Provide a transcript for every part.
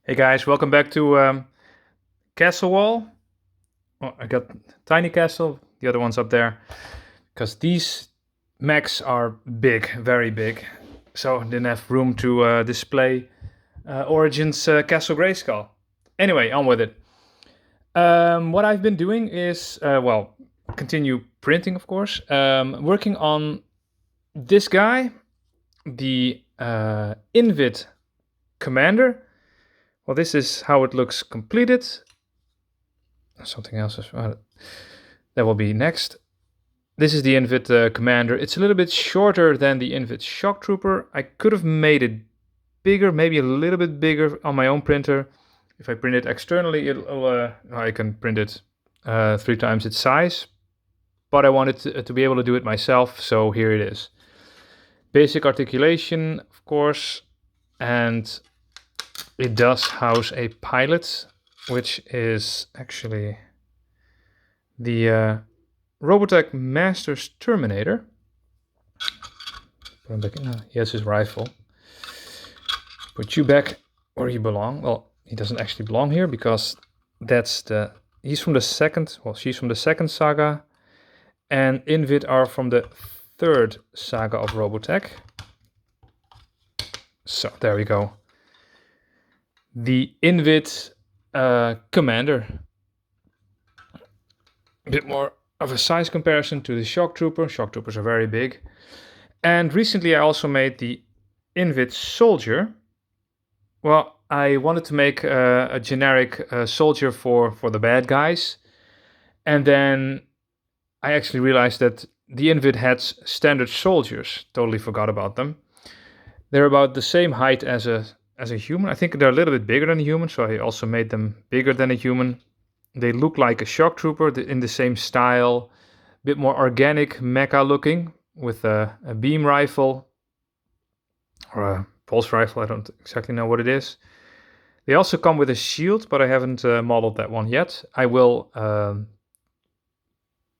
Hey guys, welcome back to Castle Wall. Oh, I got Tiny Castle, the other one's up there. Because these mechs are big, very big. So I didn't have room to display Origins Castle Grayskull. Anyway, on with it. What I've been doing is, continue printing, of course. Working on this guy, the Invid Commander. Well, this is how it looks completed. Something else that will be next. This is the Invid Commander. It's a little bit shorter than the Invid Shock Trooper. I could have made it bigger, maybe a little bit bigger on my own printer. If I print it externally, I can print it 3 times its size. But I wanted to be able to do it myself, so here it is. Basic articulation, of course, and it does house a pilot, which is actually the Robotech Master's Terminator. Put him back in. He has his rifle. Put you back where you belong. Well, he doesn't actually belong here because he's from the second. Well, she's from the second saga, and Invid are from the third saga of Robotech. So there we go. The Invid Commander. A bit more of a size comparison to the Shock Trooper. Shock Troopers are very big. And recently I also made the Invid Soldier. Well, I wanted to make a generic soldier for the bad guys. And then I actually realized that the Invid had standard soldiers. Totally forgot about them. They're about the same height as a human. I think they're a little bit bigger than a human, so I also made them bigger than a human. They look like a shock trooper in the same style, a bit more organic mecha looking, with a beam rifle or a pulse rifle. I don't exactly know what it is. They also come with a shield, but I haven't modeled that one yet. I will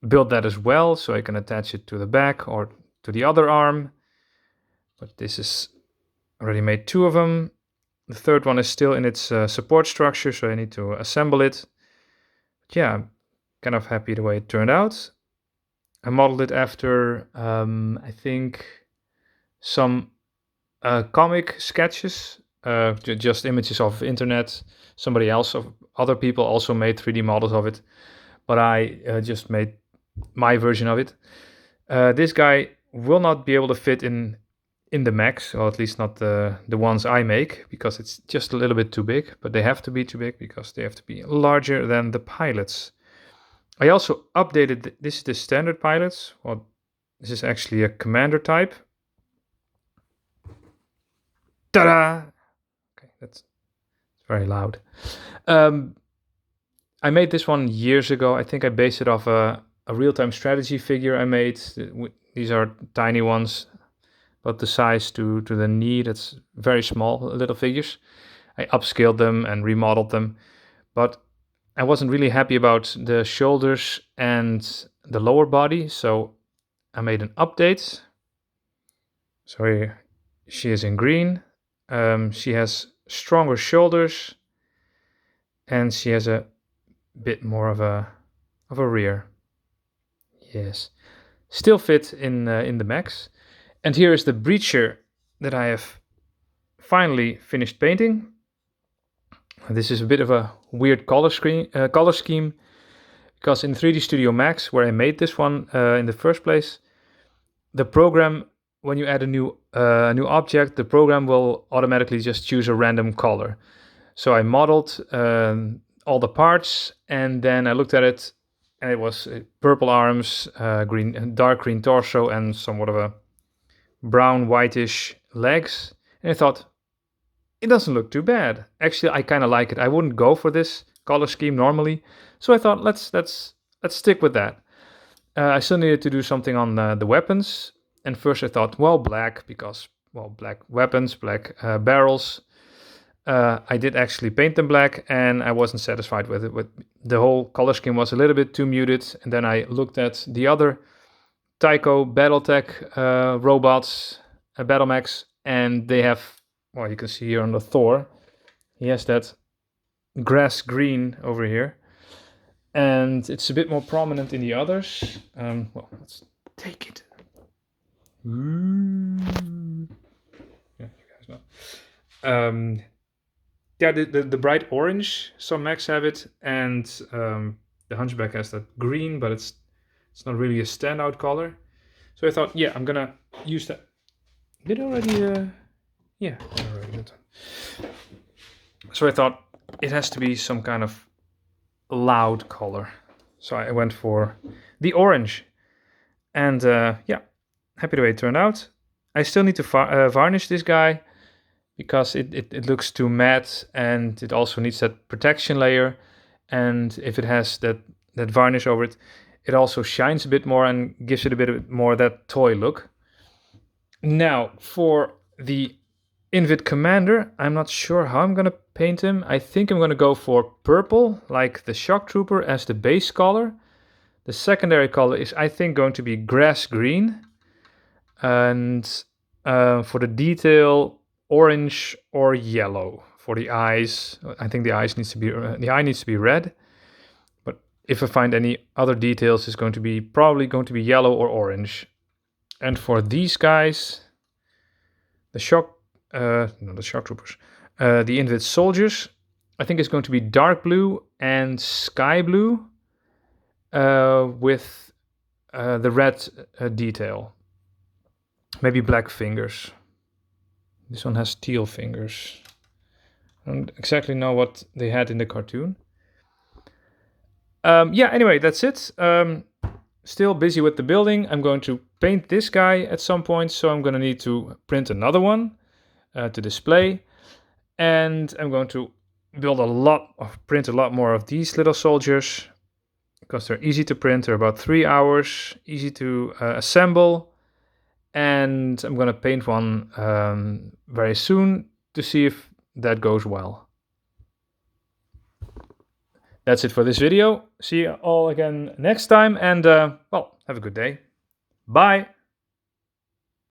build that as well, so I can attach it to the back or to the other arm. But this is already made 2 of them. The third one is still in its support structure, so I need to assemble it. Yeah, I'm kind of happy the way it turned out. I modeled it after, I think, some comic sketches, just images off internet. Somebody else, other people also made 3D models of it, but I just made my version of it. This guy will not be able to fit in the mechs, or at least not the ones I make, because it's just a little bit too big, but they have to be too big because they have to be larger than the pilots. I also updated, this is the standard pilots. Well, this is actually a commander type. Ta-da! Okay, that's very loud. I made this one years ago. I think I based it off a real-time strategy figure I made. These are tiny ones, but the size to the knee, that's very small little figures. I upscaled them and remodeled them, but I wasn't really happy about the shoulders and the lower body, so I made an update. So here she is in green. She has stronger shoulders, and she has a bit more of a rear. Yes, still fit in the mechs. And here is the breacher that I have finally finished painting. This is a bit of a weird color scheme, because in 3D Studio Max, where I made this one in the first place, the program, when you add a new object, the program will automatically just choose a random color. So I modeled all the parts, and then I looked at it, and it was purple arms, dark green torso, and somewhat of a brown whitish legs. And I thought, it doesn't look too bad. Actually, I kind of like it. I wouldn't go for this color scheme normally, so I thought let's stick with that. I still needed to do something on the weapons, and first I thought, well, black, because, well, black weapons, black barrels. I did actually paint them black, and I wasn't satisfied with it. The whole color scheme was a little bit too muted, and then I looked at the other Tycho Battletech robots, battle mechs, and they have, well, you can see here on the Thor, He has that grass green over here, and it's a bit more prominent in the others. Well, let's take it. Yeah, you guys know. Yeah, the bright orange, some mechs have it, and the Hunchback has that green, but it's not really a standout color. So I thought, yeah, I'm gonna use that. Did I already? Yeah, I already did. So I thought it has to be some kind of loud color. So I went for the orange, and yeah, happy the way it turned out. I still need to varnish this guy because it looks too matte, and it also needs that protection layer. And if it has that varnish over it, it also shines a bit more and gives it a bit more that toy look. Now for the Invid Commander, I'm not sure how I'm gonna paint him. I think I'm gonna go for purple, like the Shock Trooper, as the base color. The secondary color is, I think, going to be grass green, and for the detail, orange or yellow. For the eyes, I think the eye needs to be red. But if I find any other details, it's probably going to be yellow or orange. And for these guys, the Shock Troopers, the Invid Soldiers, I think it's going to be dark blue and sky blue with the red detail. Maybe black fingers. This one has teal fingers. I don't exactly know what they had in the cartoon. Yeah, anyway, that's it. Still busy with the building. I'm going to paint this guy at some point, so I'm going to need to print another one to display. And I'm going to print a lot more of these little soldiers because they're easy to print. They're about 3 hours, easy to assemble. And I'm going to paint one very soon to see if that goes well. That's it for this video. See you all again next time, and well, have a good day. Bye!